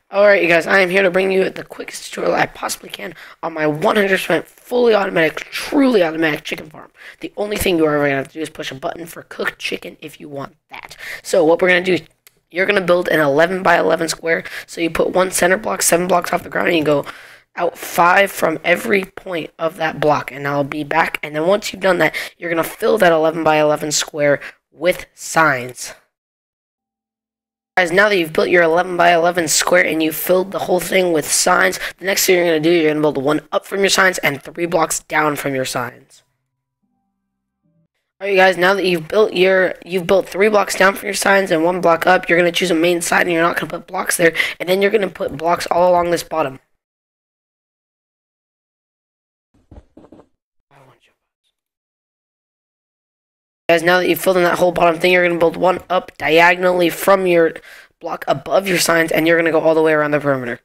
Alright, you guys, I am here to bring you the quickest tutorial I possibly can on my 100% fully automatic, truly automatic chicken farm. The only thing you are ever going to have to do is push a button for cooked chicken if you want that. So what we're going to do is you're going to build an 11 by 11 square. So you put one center block, 7 blocks off the ground, and you go out 5 from every point of that block. And I'll be back. And then once you've done that, you're going to fill that 11 by 11 square with signs. Guys, now that you've built your 11 by 11 square and you've filled the whole thing with signs, the next thing you're going to do, you're going to build one up from your signs and 3 blocks down from your signs. Alright guys, now that you've built 3 blocks down from your signs and 1 block up, you're going to choose a main side and you're not going to put blocks there, and then you're going to put blocks all along this bottom. Guys, now that you've filled in that whole bottom thing, you're going to build one up diagonally from your block above your signs, and you're going to go all the way around the perimeter.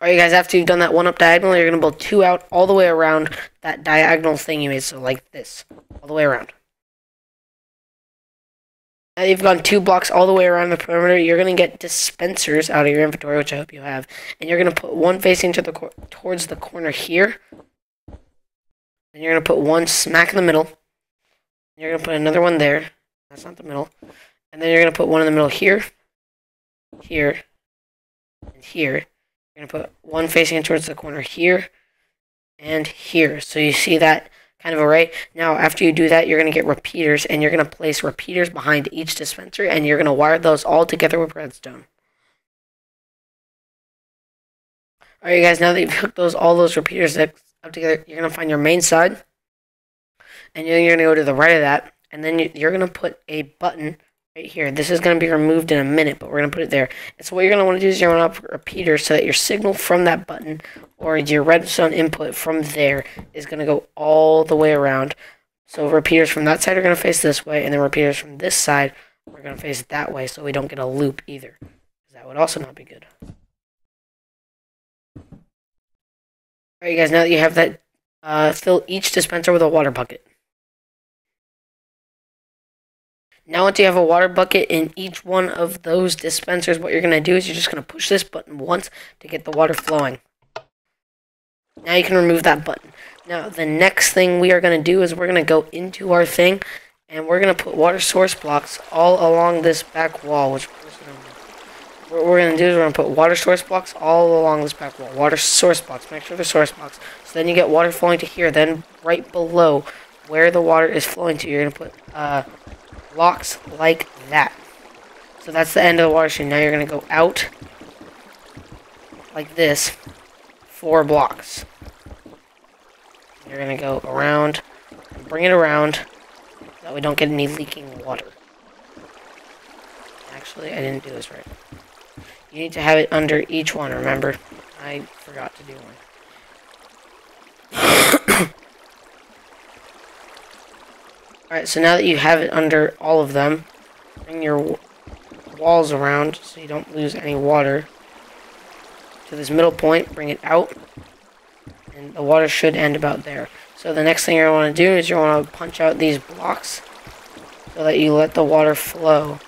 Alright guys, after you've done that one up diagonally, you're going to build 2 out all the way around that diagonal thing you made, so like this, all the way around. Now that you've gone 2 blocks all the way around the perimeter, you're going to get dispensers out of your inventory, which I hope you have, and you're going to put one facing towards the corner here. Then you're going to put one smack in the middle. You're going to put another one there. That's not the middle. And then you're going to put one in the middle here, here, and here. You're going to put one facing towards the corner here, and here. So you see that kind of array. Now, after you do that, you're going to get repeaters, and you're going to place repeaters behind each dispenser, and you're going to wire those all together with redstone. Alright guys, now that you've hooked all those repeaters up together, you're going to find your main side, and you're going to go to the right of that, and then you're going to put a button right here. This is going to be removed in a minute, but we're going to put it there. And so what you're going to want to do is you're going to put repeaters so that your signal from that button, or your redstone input from there, is going to go all the way around. So repeaters from that side are going to face this way, and then repeaters from this side are going to face that way, so we don't get a loop either. That would also not be good. Alright guys, now that you have that, fill each dispenser with a water bucket. Now once you have a water bucket in each one of those dispensers, what you're going to do is you're just going to push this button once to get the water flowing. Now you can remove that button. Now the next thing we are going to do is we're going to go into our thing, and we're going to put water source blocks all along this back wall, what we're going to do is we're going to put water source blocks all along this back wall. Water source blocks. Make sure they're source blocks. So then you get water flowing to here. Then right below where the water is flowing to, you're going to put blocks like that. So that's the end of the water stream. Now you're going to go out like this, 4 blocks. You're going to go around and bring it around so that we don't get any leaking water. Actually, I didn't do this right. You need to have it under each one, remember? I forgot to do one. Alright, so now that you have it under all of them, bring your walls around so you don't lose any water. To this middle point, bring it out, and the water should end about there. So the next thing you're going to want to do is you want to punch out these blocks so that you let the water flow.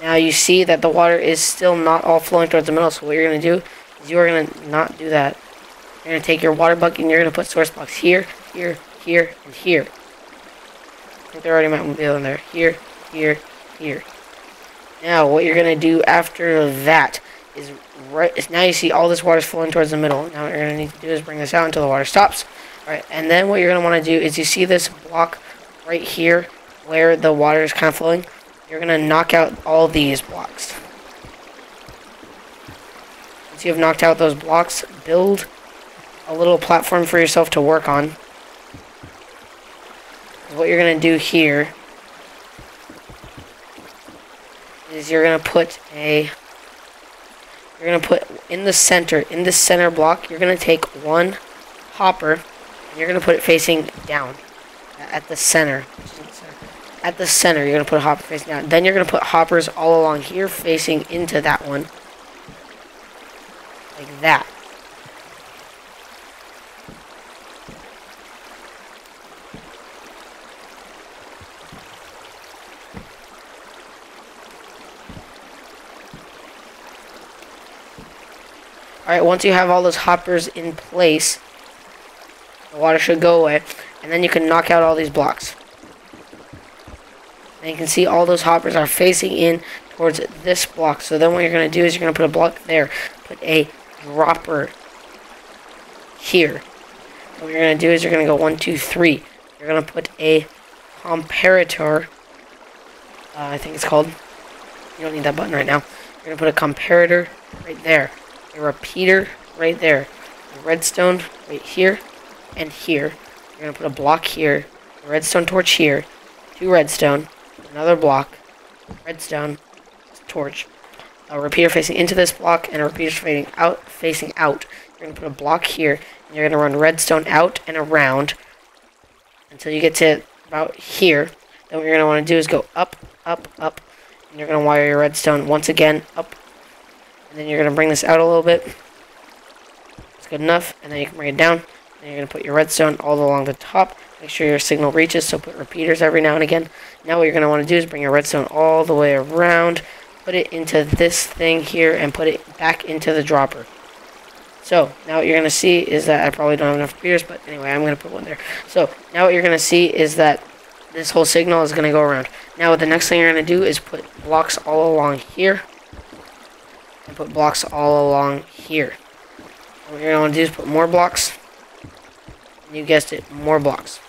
Now you see that the water is still not all flowing towards the middle, so what you're going to do is you are going to not do that. You're going to take your water bucket and you're going to put source blocks here, here, here, and here. I think there already might be in there. Here, here, here. Now what you're going to do after that is now you see all this water is flowing towards the middle. Now what you're going to need to do is bring this out until the water stops. Alright, and then what you're going to want to do is you see this block right here where the water is kind of flowing. You're going to knock out all these blocks. Once you have knocked out those blocks, build a little platform for yourself to work on. What you're going to do here is you're going to put in the center block, you're going to take one hopper, and you're going to put it facing down at the center. At the center, you're going to put a hopper facing down. Then you're going to put hoppers all along here facing into that one. Like that. Alright, once you have all those hoppers in place, the water should go away, and then you can knock out all these blocks. And you can see all those hoppers are facing in towards this block. So then what you're going to do is you're going to put a block there, put a dropper here. And what you're going to do is you're going to go 1, 2, 3. You're going to put a comparator, I think it's called. You don't need that button right now. You're going to put a comparator right there, a repeater right there, a redstone right here and here. You're going to put a block here, a redstone torch here, 2 redstone, another block, redstone, torch, a repeater facing into this block, and a repeater facing out. You're going to put a block here, and you're going to run redstone out and around until you get to about here. Then what you're going to want to do is go up, up, up, and you're going to wire your redstone once again up, and then you're going to bring this out a little bit. It's good enough, and then you can bring it down, and you're going to put your redstone all along the top. Make sure your signal reaches, so put repeaters every now and again. Now what you're going to want to do is bring your redstone all the way around, put it into this thing here, and put it back into the dropper. So, now what you're going to see is that I probably don't have enough repeaters, but anyway, I'm going to put one there. So, now what you're going to see is that this whole signal is going to go around. Now, the next thing you're going to do is put blocks all along here, and put blocks all along here. And what you're going to want to do is put more blocks. You guessed it, more blocks.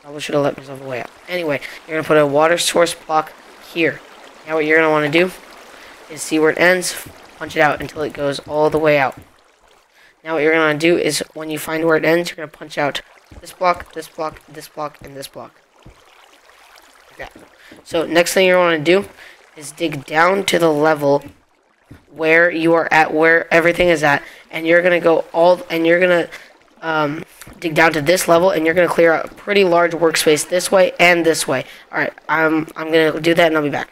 Probably should have let myself away out. Anyway, you're going to put a water source block here. Now what you're going to want to do is see where it ends, punch it out until it goes all the way out. Now what you're going to do is when you find where it ends, you're going to punch out this block, this block, this block, and this block. Like that. So next thing you're going to do is dig down to the level where you are at, where everything is at, and you're going to go you're going to dig down to this level, and you're going to clear out a pretty large workspace this way and this way. Alright, I'm going to do that, and I'll be back.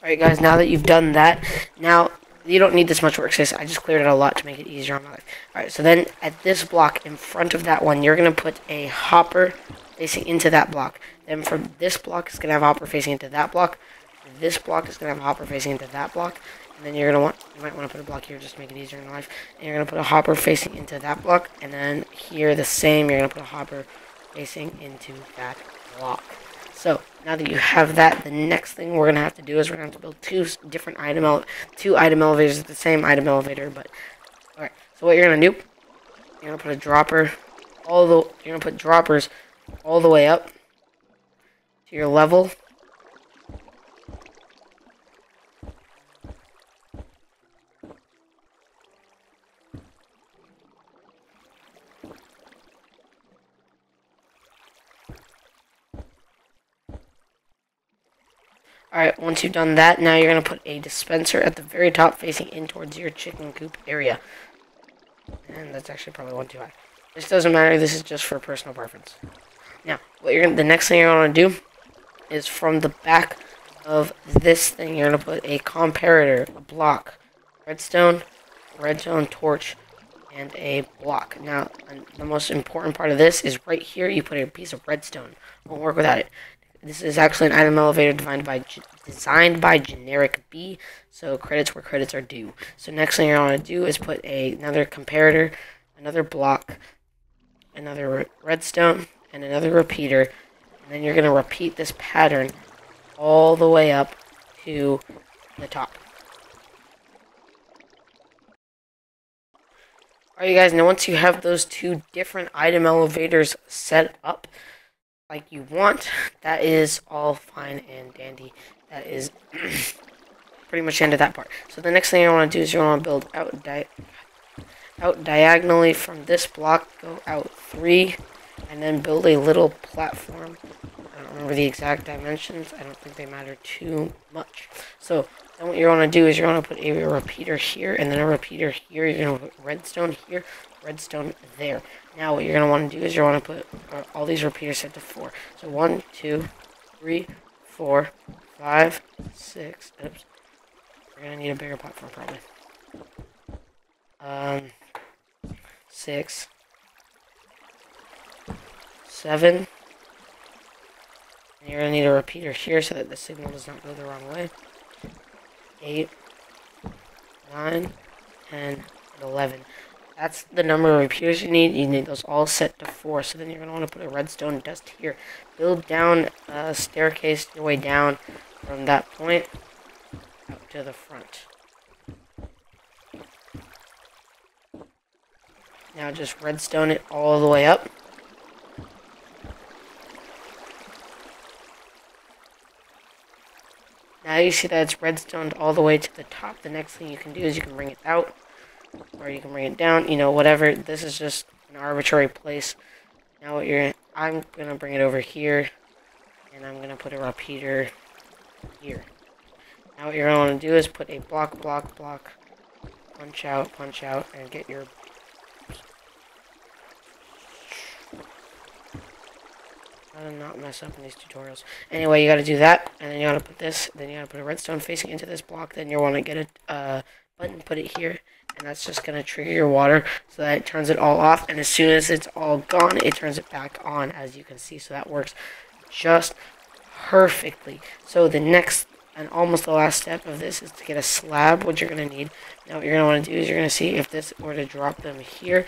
Alright guys, now that you've done that, now you don't need this much workspace. I just cleared it a lot to make it easier on my life. Alright, so then at this block in front of that one, you're going to put a hopper facing into that block. Then from this block, it's going to have a hopper facing into that block. This block is going to have a hopper facing into that block. And then you might want to put a block here just to make it easier in life. And you're going to put a hopper facing into that block. And then here the same, you're going to put a hopper facing into that block. So, now that you have that, the next thing we're going to have to do is we're going to have to build two item elevators at the same item elevator. But, alright, so what you're going to do, you're going to put a dropper, you're going to put droppers all the way up to your level. Alright, once you've done that, now you're going to put a dispenser at the very top facing in towards your chicken coop area. And that's actually probably one too high. This doesn't matter, this is just for personal preference. Now, the next thing you're going to do is from the back of this thing, you're going to put a comparator, a block, redstone torch, and a block. Now, the most important part of this is right here, you put a piece of redstone. Won't work without it. This is actually an item elevator designed by Generic B, so credits where credits are due. So next thing you're going to do is put another comparator, another block, another redstone, and another repeater. And then you're going to repeat this pattern all the way up to the top. Alright you guys, now once you have those two different item elevators set up like you want, that is all fine and dandy. That is pretty much the end of that part. So the next thing you want to do is you want to build out diagonally from this block, go out 3, and then build a little platform. I don't remember the exact dimensions. I don't think they matter too much. So then what you're going to do is you're going to put a repeater here, and then a repeater here. You're going to put redstone here, redstone there. Now what you're going to want to do is you're going to put all these repeaters set to 4. So 1, 2, 3, 4, 5, 6. Oops. We're going to need a bigger platform probably. 6, 7. And you're going to need a repeater here so that the signal does not go the wrong way. 8, 9, 10, and 11. That's the number of repeaters you need. You need those all set to 4. So then you're going to want to put a redstone dust here. Build down a staircase your way down from that point up to the front. Now just redstone it all the way up. Now you see that it's redstoned all the way to the top. The next thing you can do is you can bring it out, or you can bring it down, you know, whatever. This is just an arbitrary place. Now I'm gonna bring it over here, and I'm gonna put a repeater here. Now what you're gonna want to do is put a block, punch out, and get your. How to not mess up in these tutorials. Anyway, you gotta do that, and then you gotta put this, then you gotta put a redstone facing into this block, then you wanna get a button, put it here, and that's just gonna trigger your water so that it turns it all off, and as soon as it's all gone, it turns it back on, as you can see. So that works just perfectly. So the next and almost the last step of this is to get a slab, which you're gonna need. Now what you're gonna wanna do is you're gonna see if this were to drop them here.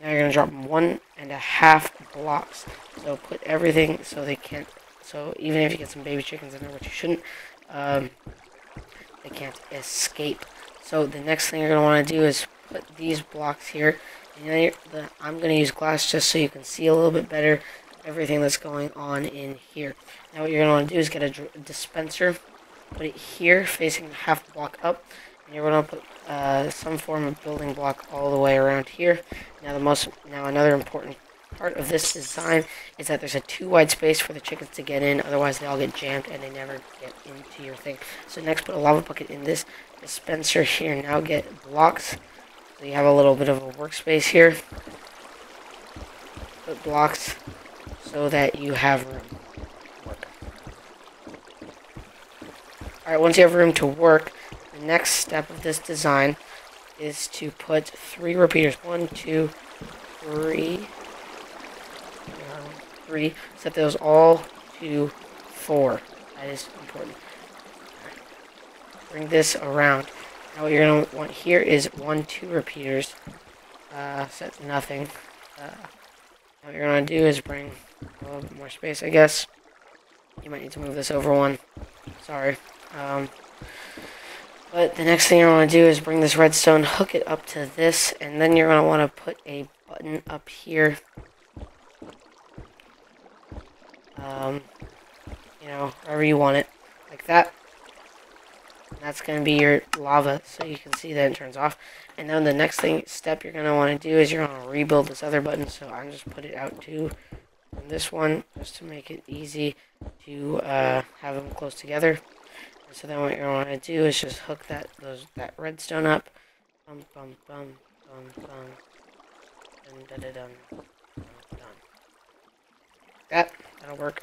Now you're gonna drop them 1.5 blocks. So put everything so they can't. So even if you get some baby chickens in there, which you shouldn't, they can't escape. So the next thing you're gonna want to do is put these blocks here. And I'm gonna use glass just so you can see a little bit better everything that's going on in here. Now what you're gonna want to do is get a dispenser, put it here facing half block up. You're going to put some form of building block all the way around here. Now another important part of this design is that there's a 2 wide space for the chickens to get in, otherwise they all get jammed and they never get into your thing. So next put a lava bucket in this dispenser here. Now get blocks, so you have a little bit of a workspace here. Put blocks so that you have room to work. Alright, once you have room to work, the next step of this design is to put 3 repeaters. 1, 2, 3. 3. Set those all to 4. That is important. Bring this around. Now what you're going to want here is 1, 2 repeaters. Set to nothing. What you're going to do is bring a little bit more space, I guess. You might need to move this over one. Sorry. But the next thing you want to do is bring this redstone, hook it up to this, and then you're going to want to put a button up here. You know, wherever you want it, like that. And that's going to be your lava, so you can see that it turns off. And then the next step you're going to want to do is you're going to rebuild this other button, so I'm just put it out to this one, just to make it easy to have them close together. So then what you want to do is just hook that redstone up. Bum, bum, bum, bum, bum. Dun, dun, dun, dun, dun. That'll work.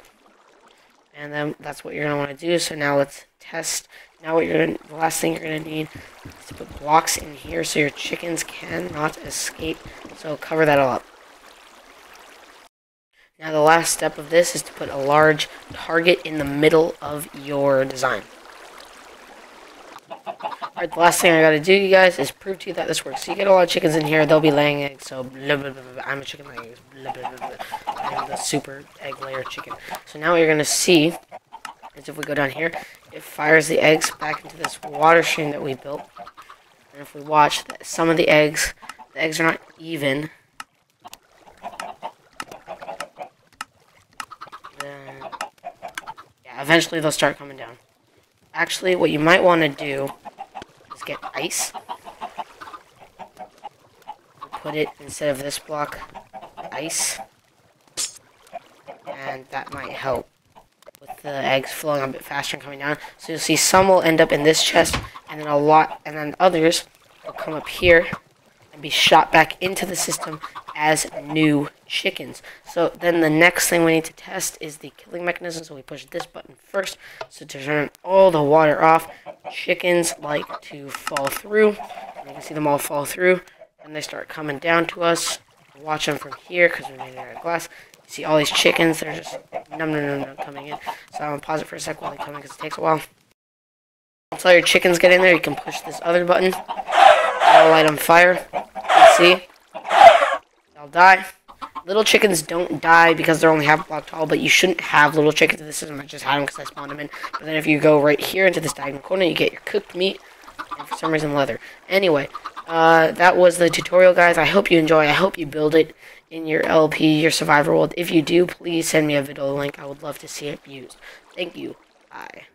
And then that's what you're going to want to do. So now let's test. Now the last thing you're going to need is to put blocks in here so your chickens cannot escape. So cover that all up. Now the last step of this is to put a large target in the middle of your design. Alright, the last thing I gotta do, you guys, is prove to you that this works. So you get a lot of chickens in here, they'll be laying eggs, so blah, blah, blah, blah. I'm a chicken laying eggs, blah, blah, blah, blah. I'm the super egg layer chicken. So now what you're gonna see is if we go down here, it fires the eggs back into this water stream that we built. And if we watch, some of the eggs are not even. Then, yeah, eventually they'll start coming down. Actually, what you might want to do is get ice. Put it, instead of this block, ice. And that might help with the eggs flowing a bit faster and coming down. So you'll see some will end up in this chest, and then others will come up here and be shot back into the system as new chickens. So then the next thing we need to test is the killing mechanism. So we push this button first, so to turn all the water off. Chickens like to fall through, and you can see them all fall through, and they start coming down to us. Watch them from here because we made it out of glass. You see all these chickens, they're just no coming in. So I'm gonna pause it for a sec while they come in because it takes a while. Once all your chickens get in there, you can push this other button, I'll light on fire. See? They'll die. Little chickens don't die because they're only half block tall, but you shouldn't have little chickens in the system. I just had them because I spawned them in. But then if you go right here into this diagonal corner, you get your cooked meat, and for some reason leather. Anyway, that was the tutorial, guys. I hope you enjoy. I hope you build it in your LP, your survivor world. If you do, please send me a video link. I would love to see it used. Thank you. Bye.